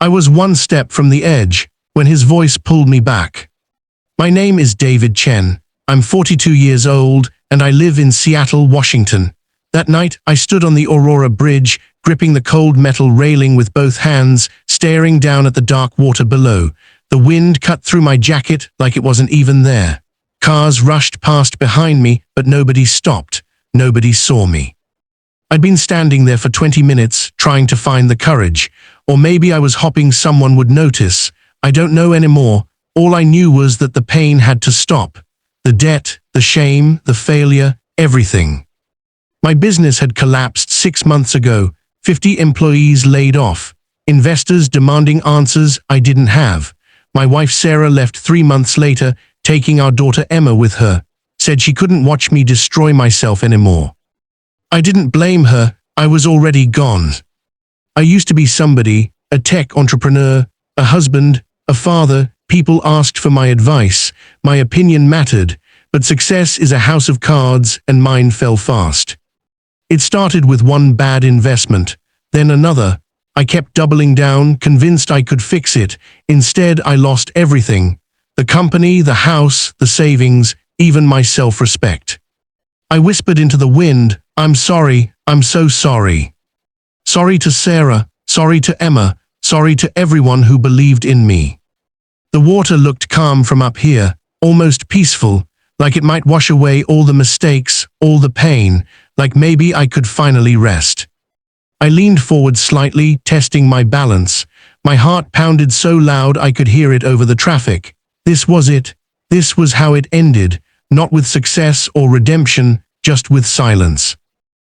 I was one step from the edge when his voice pulled me back. My name is David Chen. I'm 42 years old and I live in Seattle, Washington. That night, I stood on the Aurora Bridge, gripping the cold metal railing with both hands, staring down at the dark water below. The wind cut through my jacket like it wasn't even there. Cars rushed past behind me, but nobody stopped. Nobody saw me. I'd been standing there for 20 minutes, trying to find the courage. Or maybe I was hoping someone would notice. I don't know anymore. All I knew was that the pain had to stop. The debt, the shame, the failure, everything. My business had collapsed 6 months ago, 50 employees laid off, investors demanding answers I didn't have. My wife Sarah left 3 months later, taking our daughter Emma with her, said she couldn't watch me destroy myself anymore. I didn't blame her, I was already gone. I used to be somebody, a tech entrepreneur, a husband, a father. People asked for my advice, my opinion mattered, but success is a house of cards and mine fell fast. It started with one bad investment, then another. I kept doubling down, convinced I could fix it. Instead, I lost everything. The company, the house, the savings, even my self-respect. I whispered into the wind, I'm sorry, I'm so sorry. Sorry to Sarah, sorry to Emma, sorry to everyone who believed in me. The water looked calm from up here, almost peaceful, like it might wash away all the mistakes, all the pain, like maybe I could finally rest. I leaned forward slightly, testing my balance. My heart pounded so loud I could hear it over the traffic. This was it. This was how it ended, not with success or redemption, just with silence.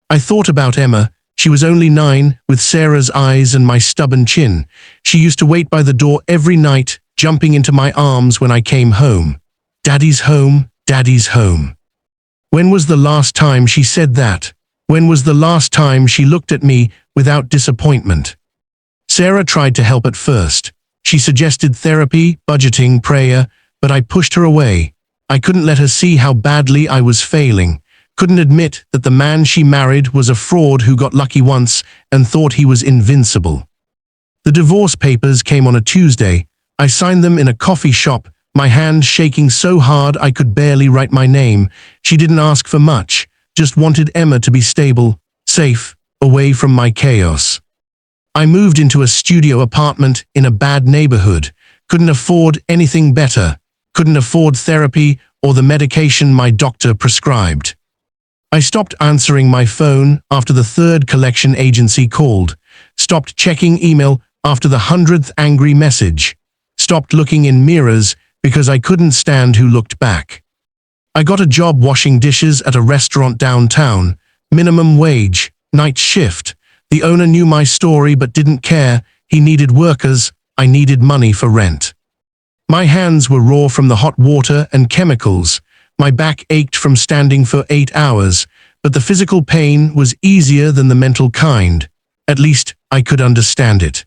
I thought about Emma. She was only 9, with Sarah's eyes and my stubborn chin. She used to wait by the door every night, jumping into my arms when I came home. Daddy's home, Daddy's home. When was the last time she said that? When was the last time she looked at me without disappointment? Sarah tried to help at first. She suggested therapy, budgeting, prayer, but I pushed her away. I couldn't let her see how badly I was failing. Couldn't admit that the man she married was a fraud who got lucky once and thought he was invincible. The divorce papers came on a Tuesday. I signed them in a coffee shop, my hand shaking so hard I could barely write my name. She didn't ask for much, just wanted Emma to be stable, safe, away from my chaos. I moved into a studio apartment in a bad neighborhood. Couldn't afford anything better. Couldn't afford therapy or the medication my doctor prescribed. I stopped answering my phone after the 3rd collection agency called. Stopped checking email after the 100th angry message. Stopped looking in mirrors because I couldn't stand who looked back. I got a job washing dishes at a restaurant downtown. Minimum wage, night shift. The owner knew my story but didn't care. He needed workers. I needed money for rent. My hands were raw from the hot water and chemicals. My back ached from standing for 8 hours, but the physical pain was easier than the mental kind. At least I could understand it.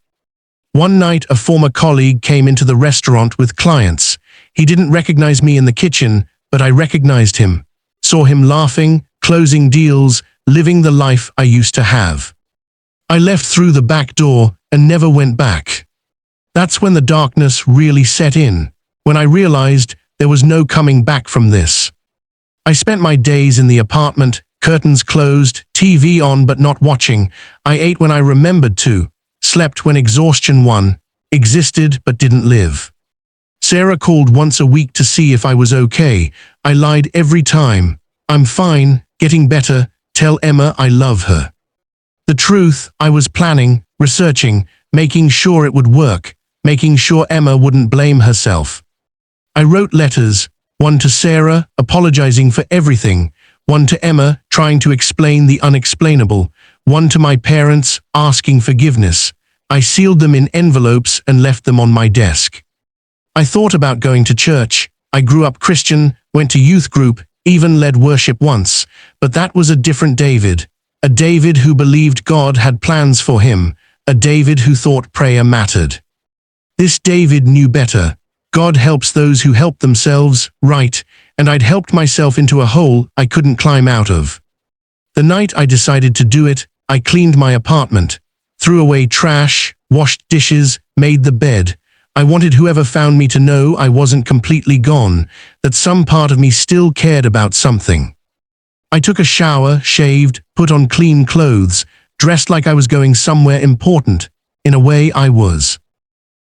One night, a former colleague came into the restaurant with clients. He didn't recognize me in the kitchen, but I recognized him. Saw him laughing, closing deals, living the life I used to have. I left through the back door and never went back. That's when the darkness really set in, when I realized there was no coming back from this. I spent my days in the apartment, curtains closed, TV on but not watching. I ate when I remembered to, slept when exhaustion won, existed but didn't live. Sarah called once a week to see if I was okay. I lied every time. I'm fine, getting better, tell Emma I love her. The truth, I was planning, researching, making sure it would work, making sure Emma wouldn't blame herself. I wrote letters, one to Sarah, apologizing for everything, one to Emma, trying to explain the unexplainable, one to my parents, asking forgiveness. I sealed them in envelopes and left them on my desk. I thought about going to church. I grew up Christian, went to youth group, even led worship once, but that was a different David. A David who believed God had plans for him, a David who thought prayer mattered. This David knew better. God helps those who help themselves, right, and I'd helped myself into a hole I couldn't climb out of. The night I decided to do it, I cleaned my apartment, threw away trash, washed dishes, made the bed. I wanted whoever found me to know I wasn't completely gone, that some part of me still cared about something. I took a shower, shaved, put on clean clothes, dressed like I was going somewhere important. In a way, I was.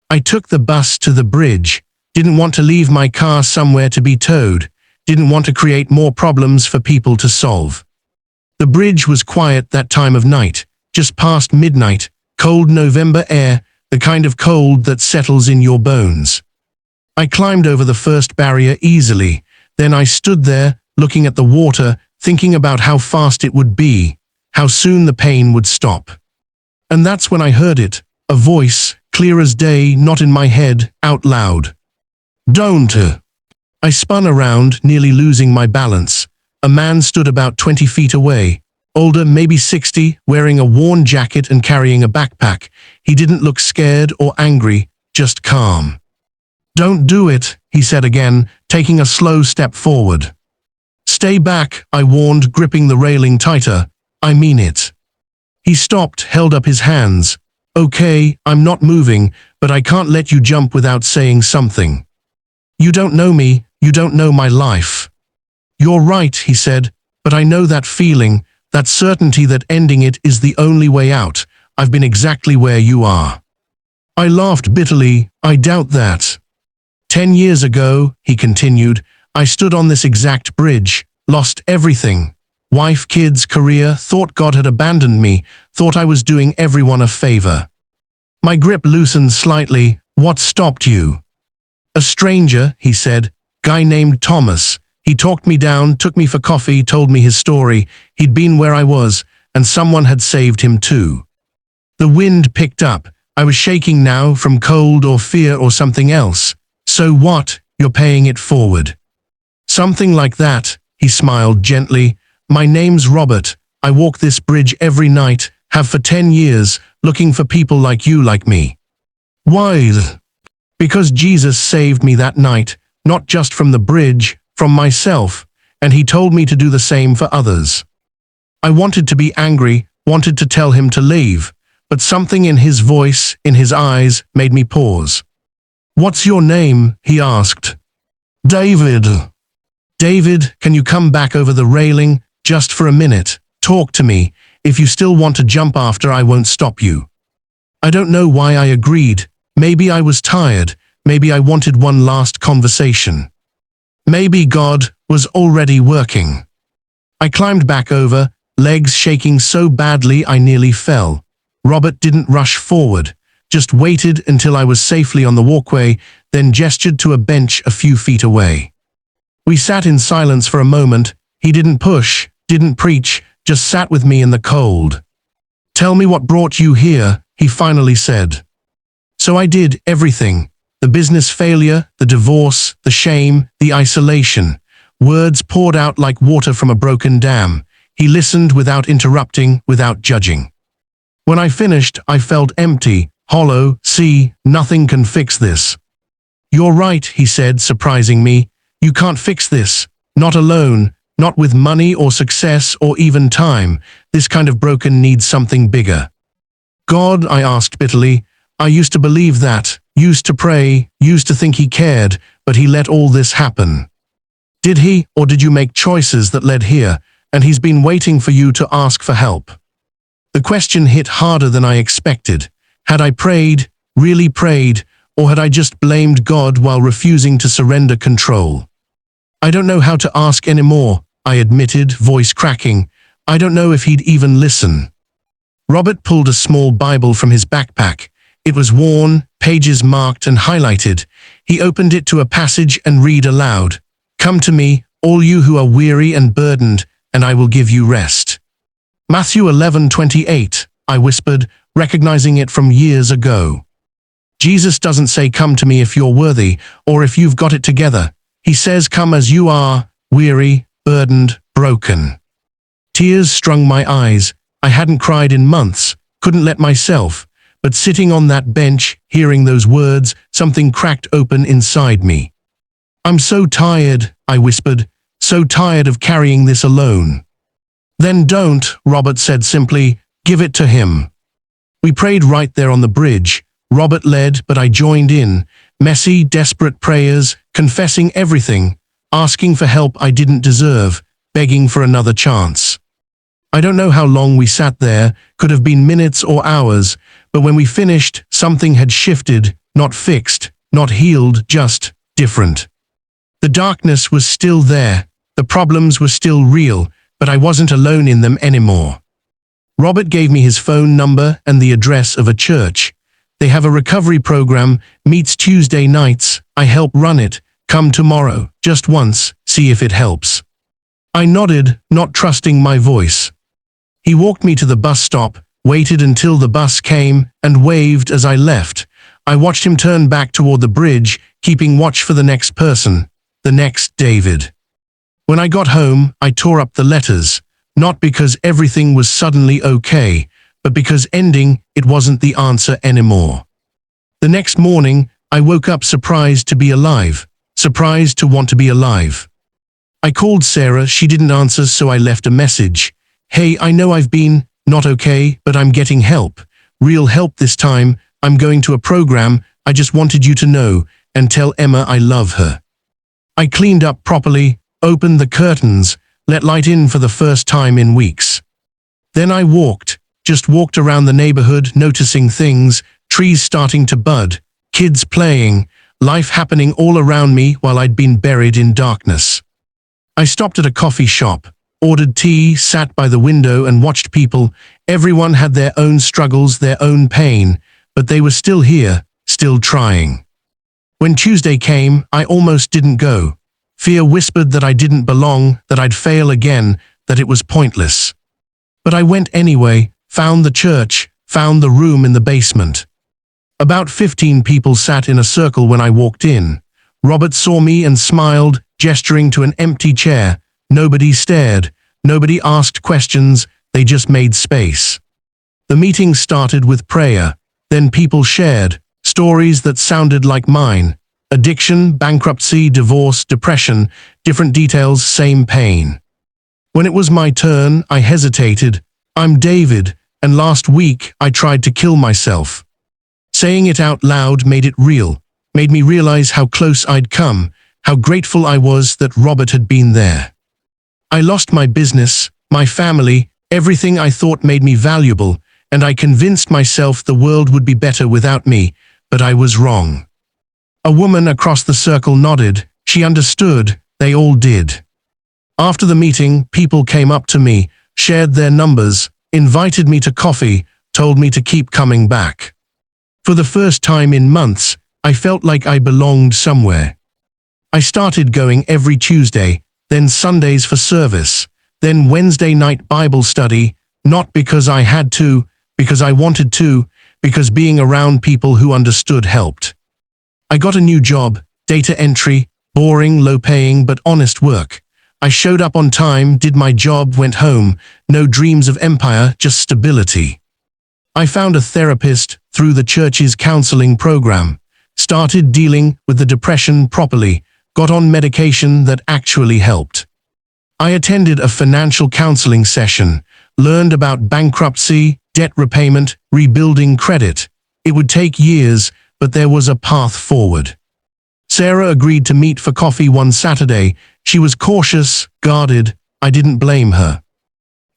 I took the bus to the bridge, didn't want to leave my car somewhere to be towed, didn't want to create more problems for people to solve. The bridge was quiet that time of night, just past midnight, cold November air, the kind of cold that settles in your bones. I climbed over the first barrier easily, then I stood there, looking at the water, thinking about how fast it would be, how soon the pain would stop. And that's when I heard it, a voice, clear as day, not in my head, out loud. Don't. I spun around, nearly losing my balance. A man stood about 20 feet away, older, maybe 60, wearing a worn jacket and carrying a backpack. He didn't look scared or angry, just calm. Don't do it, he said again, taking a slow step forward. Stay back, I warned, gripping the railing tighter. I mean it. He stopped, held up his hands. Okay, I'm not moving, but I can't let you jump without saying something. You don't know me, you don't know my life. You're right, he said, but I know that feeling, that certainty that ending it is the only way out. I've been exactly where you are. I laughed bitterly. I doubt that. 10 years ago, he continued, I stood on this exact bridge, lost everything. Wife, kids, career, thought God had abandoned me, thought I was doing everyone a favor. My grip loosened slightly. What stopped you? A stranger, he said, guy named Thomas. He talked me down, took me for coffee, told me his story. He'd been where I was, and someone had saved him too. The wind picked up. I was shaking now, from cold or fear or something else. So what? You're paying it forward. Something like that, he smiled gently. My name's Robert. I walk this bridge every night, have for 10 years, looking for people like you, like me. Why? Because Jesus saved me that night, not just from the bridge, from myself, and he told me to do the same for others. I wanted to be angry, wanted to tell him to leave, but something in his voice, in his eyes, made me pause. What's your name? He asked. David. David, can you come back over the railing, just for a minute? Talk to me. If you still want to jump after, I won't stop you. I don't know why I agreed. Maybe I was tired. Maybe I wanted one last conversation. Maybe God was already working. I climbed back over, legs shaking so badly I nearly fell. Robert didn't rush forward, just waited until I was safely on the walkway, then gestured to a bench a few feet away. We sat in silence for a moment. He didn't push, didn't preach, just sat with me in the cold. Tell me what brought you here, he finally said. So I did everything. The business failure, the divorce, the shame, the isolation. Words poured out like water from a broken dam. He listened without interrupting, without judging. When I finished, I felt empty, hollow. See, nothing can fix this. You're right, he said, surprising me. You can't fix this. Not alone, not with money or success or even time. This kind of broken needs something bigger. God, I asked bitterly. I used to believe that, used to pray, used to think he cared, but he let all this happen. Did he, or did you make choices that led here, and he's been waiting for you to ask for help? The question hit harder than I expected. Had I prayed, really prayed, or had I just blamed God while refusing to surrender control? I don't know how to ask anymore, I admitted, voice cracking. I don't know if he'd even listen. Robert pulled a small Bible from his backpack. It was worn, pages marked and highlighted. He opened it to a passage and read aloud. Come to me, all you who are weary and burdened, and I will give you rest. Matthew 11:28, I whispered, recognizing it from years ago. Jesus doesn't say come to me if you're worthy, or if you've got it together. He says come as you are, weary, burdened, broken. Tears strung my eyes. I hadn't cried in months, couldn't let myself. But sitting on that bench, hearing those words, something cracked open inside me. I'm so tired, I whispered, so tired of carrying this alone. Then don't, Robert said simply, give it to him. We prayed right there on the bridge. Robert led, but I joined in. Messy, desperate prayers, confessing everything, asking for help I didn't deserve, begging for another chance. I don't know how long we sat there, could have been minutes or hours, but when we finished, something had shifted, not fixed, not healed, just different. The darkness was still there, the problems were still real, but I wasn't alone in them anymore. Robert gave me his phone number and the address of a church. They have a recovery program, meets Tuesday nights, I help run it, come tomorrow, just once, see if it helps. I nodded, not trusting my voice. He walked me to the bus stop, waited until the bus came, and waved as I left. I watched him turn back toward the bridge, keeping watch for the next person, the next David. When I got home, I tore up the letters, not because everything was suddenly okay, but because ending it wasn't the answer anymore. The next morning, I woke up surprised to be alive, surprised to want to be alive. I called Sarah, she didn't answer, so I left a message. Hey, I know I've been not okay, but I'm getting help. Real help this time. I'm going to a program. I just wanted you to know, and tell Emma I love her. I cleaned up properly, opened the curtains, let light in for the first time in weeks. Then I just walked around the neighborhood, noticing things, trees starting to bud, kids playing, life happening all around me while I'd been buried in darkness. I stopped at a coffee shop, ordered tea, sat by the window and watched people. Everyone had their own struggles, their own pain, but they were still here, still trying. When Tuesday came, I almost didn't go. Fear whispered that I didn't belong, that I'd fail again, that it was pointless. But I went anyway, found the church, found the room in the basement. About 15 people sat in a circle when I walked in. Robert saw me and smiled, gesturing to an empty chair. Nobody stared, nobody asked questions, they just made space. The meeting started with prayer, then people shared stories that sounded like mine. Addiction, bankruptcy, divorce, depression, different details, same pain. When it was my turn, I hesitated. I'm David, and last week I tried to kill myself. Saying it out loud made it real, made me realize how close I'd come, how grateful I was that Robert had been there. I lost my business, my family, everything I thought made me valuable, and I convinced myself the world would be better without me, but I was wrong. A woman across the circle nodded. She understood. They all did. After the meeting, people came up to me, shared their numbers, invited me to coffee, told me to keep coming back. For the first time in months, I felt like I belonged somewhere. I started going every Tuesday, then Sundays for service, then Wednesday night Bible study, not because I had to, because I wanted to, because being around people who understood helped. I got a new job, data entry, boring, low-paying but honest work. I showed up on time, did my job, went home, no dreams of empire, just stability. I found a therapist through the church's counseling program, started dealing with the depression properly, got on medication that actually helped. I attended a financial counseling session, learned about bankruptcy, debt repayment, rebuilding credit. It would take years, but there was a path forward. Sarah agreed to meet for coffee one Saturday. She was cautious, guarded. I didn't blame her.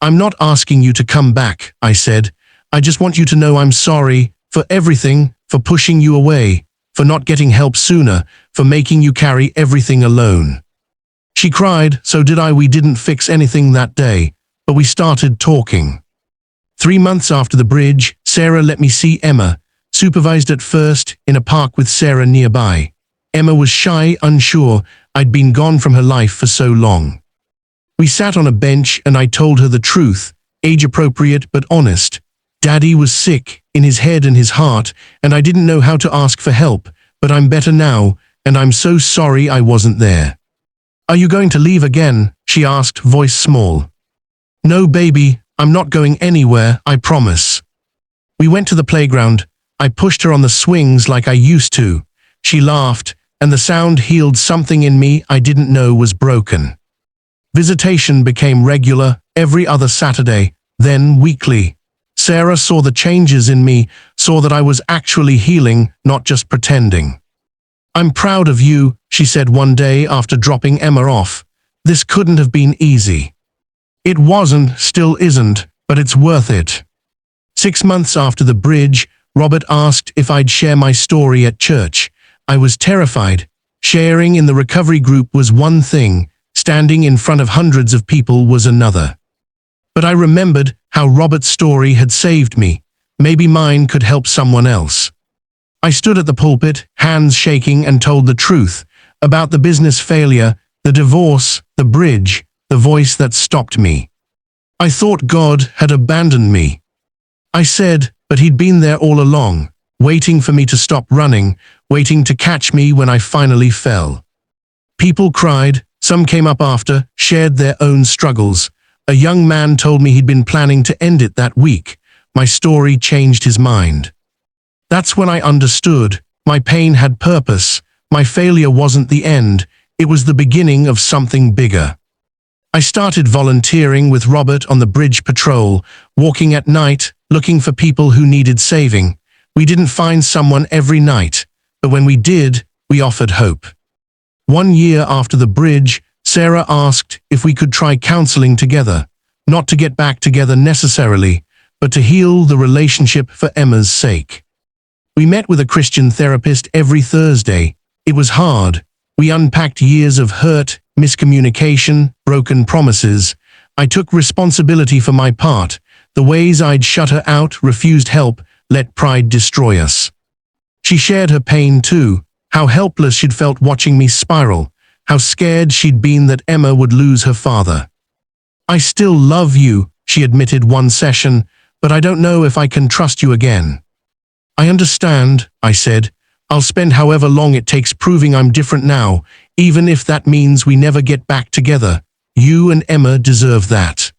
I'm not asking you to come back, I said. I just want you to know I'm sorry for everything, for pushing you away, for not getting help sooner, for making you carry everything alone. She cried, so did I. We didn't fix anything that day, but we started talking. 3 months after the bridge, Sarah let me see Emma, supervised at first, in a park with Sarah nearby. Emma was shy, unsure. I'd been gone from her life for so long. We sat on a bench and I told her the truth, age-appropriate but honest. Daddy was sick, in his head and his heart, and I didn't know how to ask for help, but I'm better now, and I'm so sorry I wasn't there. Are you going to leave again? She asked, voice small. No, baby, I'm not going anywhere, I promise. We went to the playground. I pushed her on the swings like I used to. She laughed, and the sound healed something in me I didn't know was broken. Visitation became regular, every other Saturday, then weekly. Sarah saw the changes in me, saw that I was actually healing, not just pretending. "I'm proud of you," she said one day after dropping Emma off. "This couldn't have been easy." It wasn't, still isn't, but it's worth it. 6 months after the bridge, Robert asked if I'd share my story at church. I was terrified. Sharing in the recovery group was one thing, standing in front of hundreds of people was another. But I remembered how Robert's story had saved me. Maybe mine could help someone else. I stood at the pulpit, hands shaking, and told the truth about the business failure, the divorce, the bridge, the voice that stopped me. I thought God had abandoned me. I said, but he'd been there all along, waiting for me to stop running, waiting to catch me when I finally fell. People cried, some came up after, shared their own struggles. A young man told me he'd been planning to end it that week. My story changed his mind. That's when I understood. My pain had purpose. My failure wasn't the end. It was the beginning of something bigger. I started volunteering with Robert on the bridge patrol, walking at night, looking for people who needed saving. We didn't find someone every night, but when we did, we offered hope. 1 year after the bridge, Sarah asked if we could try counseling together, not to get back together necessarily, but to heal the relationship for Emma's sake. We met with a Christian therapist every Thursday. It was hard. We unpacked years of hurt, miscommunication, broken promises. I took responsibility for my part, the ways I'd shut her out, refused help, let pride destroy us. She shared her pain too, how helpless she'd felt watching me spiral, how scared she'd been that Emma would lose her father. "I still love you," she admitted one session, "but I don't know if I can trust you again." "I understand," I said. "I'll spend however long it takes proving I'm different now, even if that means we never get back together. You and Emma deserve that."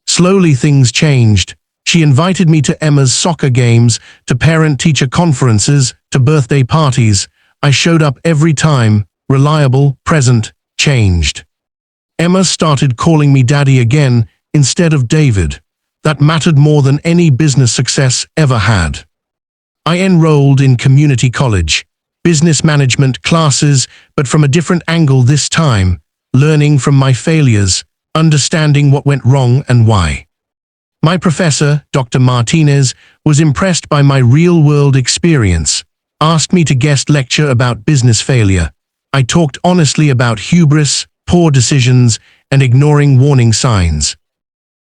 Slowly things changed. She invited me to Emma's soccer games, to parent-teacher conferences, to birthday parties. I showed up every time, reliable, present, changed. Emma started calling me Daddy again instead of David. That mattered more than any business success ever had. I enrolled in community college, business management classes, but from a different angle this time, learning from my failures, understanding what went wrong and why. My professor, Dr. Martinez, was impressed by my real-world experience, asked me to guest lecture about business failure. I talked honestly about hubris, poor decisions, and ignoring warning signs.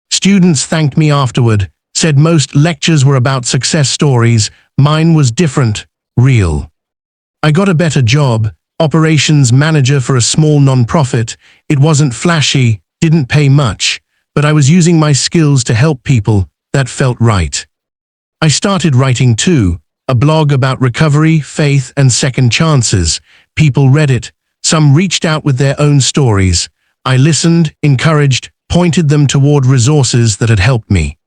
Students thanked me afterward, said most lectures were about success stories. Mine was different, real. I got a better job, operations manager for a small nonprofit. It wasn't flashy, didn't pay much, but I was using my skills to help people. That felt right. I started writing too, a blog about recovery, faith, and second chances. People read it. Some reached out with their own stories. I listened, encouraged, pointed them toward resources that had helped me.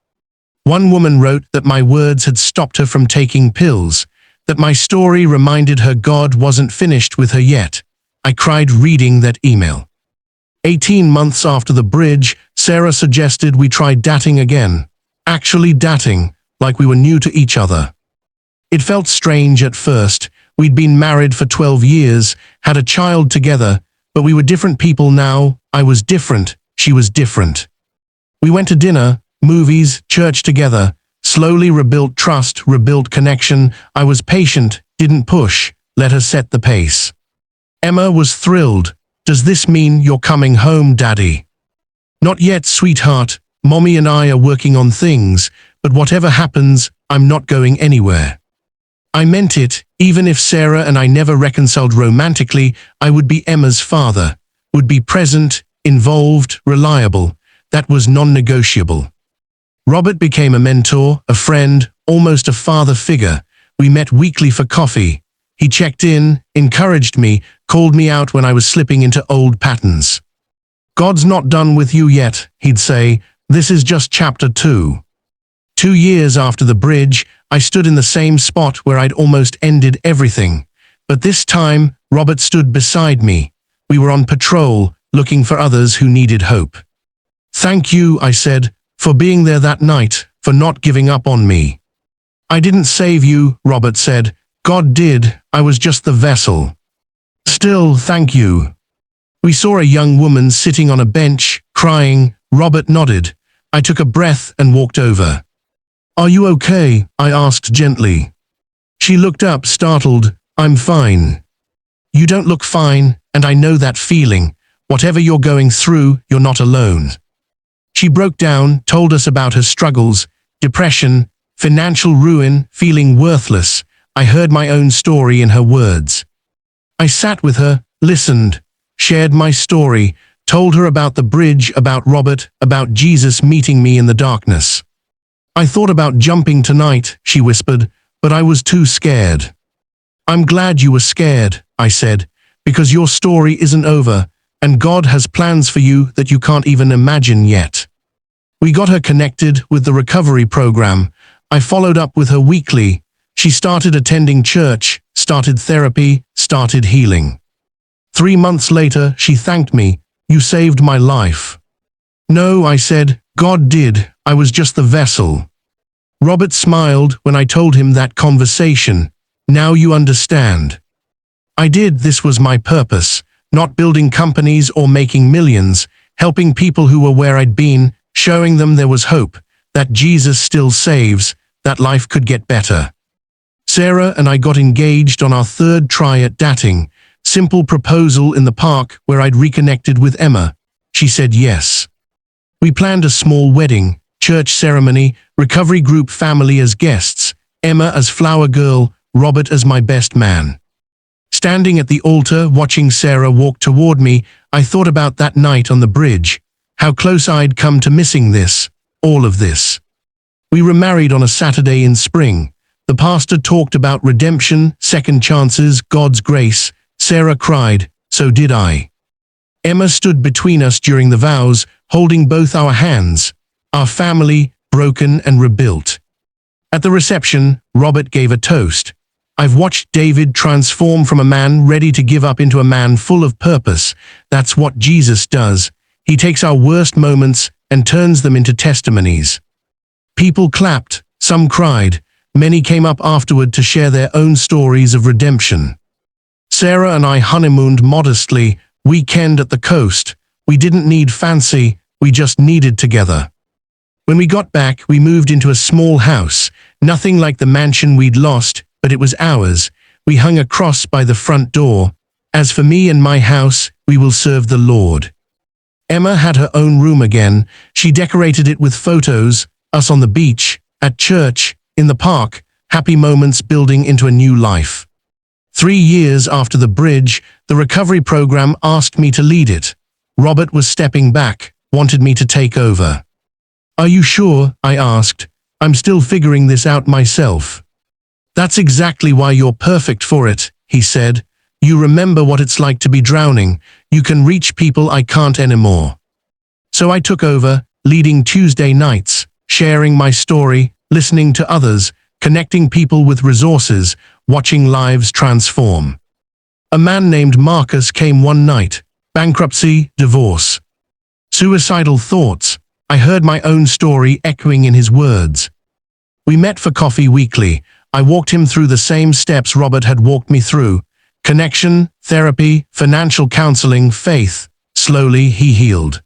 One woman wrote that my words had stopped her from taking pills, that my story reminded her God wasn't finished with her yet. I cried reading that email. 18 months after the bridge, Sarah suggested we try dating again. Actually dating, like we were new to each other. It felt strange at first. We'd been married for 12 years, had a child together, but we were different people now. I was different, she was different. We went to dinner, movies, church together, slowly rebuilt trust, rebuilt connection. I was patient, didn't push, let her set the pace. Emma was thrilled. "Does this mean you're coming home, Daddy?" "Not yet, sweetheart. Mommy and I are working on things, but whatever happens, I'm not going anywhere." I meant it. Even if Sarah and I never reconciled romantically, I would be Emma's father, would be present, involved, reliable. That was non-negotiable. Robert became a mentor, a friend, almost a father figure. We met weekly for coffee. He checked in, encouraged me, called me out when I was slipping into old patterns. "God's not done with you yet," he'd say. "This is just chapter 2. 2 years after the bridge, I stood in the same spot where I'd almost ended everything. But this time, Robert stood beside me. We were on patrol, looking for others who needed hope. "Thank you," I said, "for being there that night, for not giving up on me." I didn't save you, Robert said. God did, I was just the vessel. Still, thank you. We saw a young woman sitting on a bench, crying. Robert nodded. I took a breath and walked over. Are you okay? I asked gently. She looked up, startled. I'm fine. You don't look fine, and I know that feeling. Whatever you're going through, you're not alone. She broke down, told us about her struggles, depression, financial ruin, feeling worthless. I heard my own story in her words. I sat with her, listened, shared my story, told her about the bridge, about Robert, about Jesus meeting me in the darkness. I thought about jumping tonight, she whispered, but I was too scared. I'm glad you were scared, I said, because your story isn't over, and God has plans for you that you can't even imagine yet. We got her connected with the recovery program. I followed up with her weekly. She started attending church, started therapy, started healing. 3 months later, she thanked me. You saved my life. No, I said, God did. I was just the vessel. Robert smiled when I told him that conversation. Now you understand. I did. This was my purpose, not building companies or making millions, helping people who were where I'd been, showing them there was hope, that Jesus still saves, that life could get better. Sarah and I got engaged on our 3rd try at dating. Simple proposal in the park where I'd reconnected with Emma. She said yes. We planned a small wedding, church ceremony, recovery group family as guests, Emma as flower girl, Robert as my best man. Standing at the altar watching Sarah walk toward me, I thought about that night on the bridge, how close I'd come to missing this, all of this. We were married on a Saturday in spring. The pastor talked about redemption, second chances, God's grace. Sarah cried, so did I. Emma stood between us during the vows, holding both our hands, our family broken and rebuilt. At the reception, Robert gave a toast. I've watched David transform from a man ready to give up into a man full of purpose. That's what Jesus does. He takes our worst moments and turns them into testimonies. People clapped, some cried, many came up afterward to share their own stories of redemption. Sarah and I honeymooned modestly, weekend at the coast. We didn't need fancy, we just needed together. When we got back, we moved into a small house, nothing like the mansion we'd lost, but it was ours. We hung a cross by the front door. As for me and my house, we will serve the Lord. Emma had her own room again. She decorated it with photos, us on the beach, at church, in the park, happy moments building into a new life. 3 years after the bridge, the recovery program asked me to lead it. Robert was stepping back, wanted me to take over. Are you sure? I asked. I'm still figuring this out myself. That's exactly why you're perfect for it, he said. You remember what it's like to be drowning. You can reach people I can't anymore. So I took over, leading Tuesday nights, sharing my story, listening to others, connecting people with resources, watching lives transform. A man named Marcus came one night. Bankruptcy, divorce, suicidal thoughts. I heard my own story echoing in his words. We met for coffee weekly. I walked him through the same steps Robert had walked me through. Connection, therapy, financial counseling, faith. Slowly, he healed.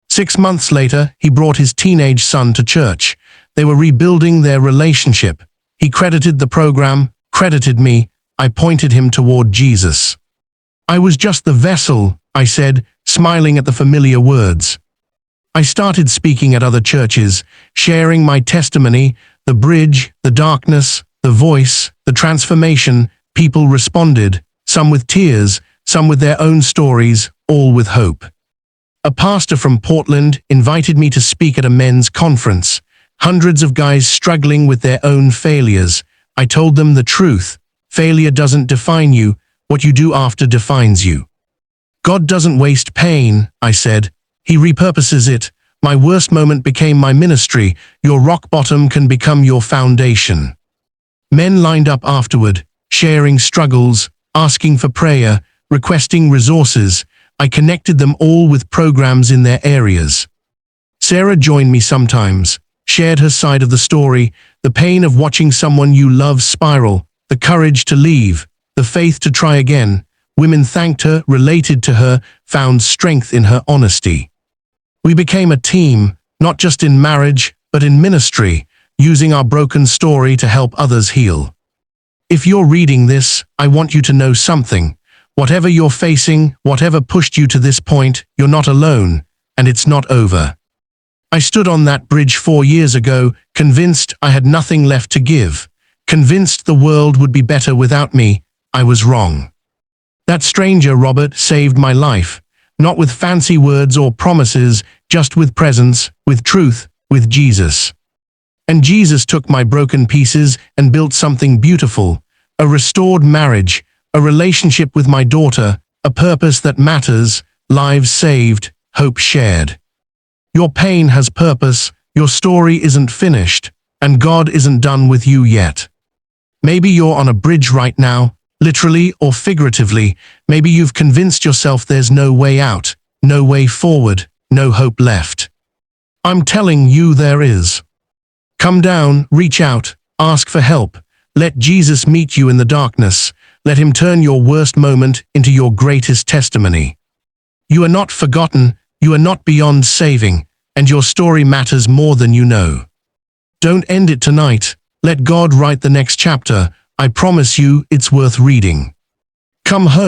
6 months later, he brought his teenage son to church. They were rebuilding their relationship. He credited the program, credited me. I pointed him toward Jesus. I was just the vessel, I said, smiling at the familiar words. I started speaking at other churches, sharing my testimony, the bridge, the darkness, the voice, the transformation. People responded, some with tears, some with their own stories, all with hope. A pastor from Portland invited me to speak at a men's conference. Hundreds of guys struggling with their own failures. I told them the truth. Failure doesn't define you. What you do after defines you. God doesn't waste pain, I said. He repurposes it. My worst moment became my ministry. Your rock bottom can become your foundation. Men lined up afterward, sharing struggles, asking for prayer, requesting resources. I connected them all with programs in their areas. Sarah joined me sometimes. shared her side of the story, the pain of watching someone you love spiral, the courage to leave, the faith to try again. Women thanked her, related to her, found strength in her honesty. We became a team, not just in marriage, but in ministry, using our broken story to help others heal. If you're reading this, I want you to know something. Whatever you're facing, whatever pushed you to this point, you're not alone, and it's not over. I stood on that bridge 4 years ago, convinced I had nothing left to give, convinced the world would be better without me. I was wrong. That stranger, Robert, saved my life, not with fancy words or promises, just with presence, with truth, with Jesus. And Jesus took my broken pieces and built something beautiful, a restored marriage, a relationship with my daughter, a purpose that matters, lives saved, hope shared. Your pain has purpose, your story isn't finished, and God isn't done with you yet. Maybe you're on a bridge right now, literally or figuratively. Maybe you've convinced yourself there's no way out, no way forward, no hope left. I'm telling you there is. Come down, reach out, ask for help. Let Jesus meet you in the darkness. Let him turn your worst moment into your greatest testimony. You are not forgotten, you are not beyond saving, and your story matters more than you know. Don't end it tonight. Let God write the next chapter. I promise you it's worth reading. Come home.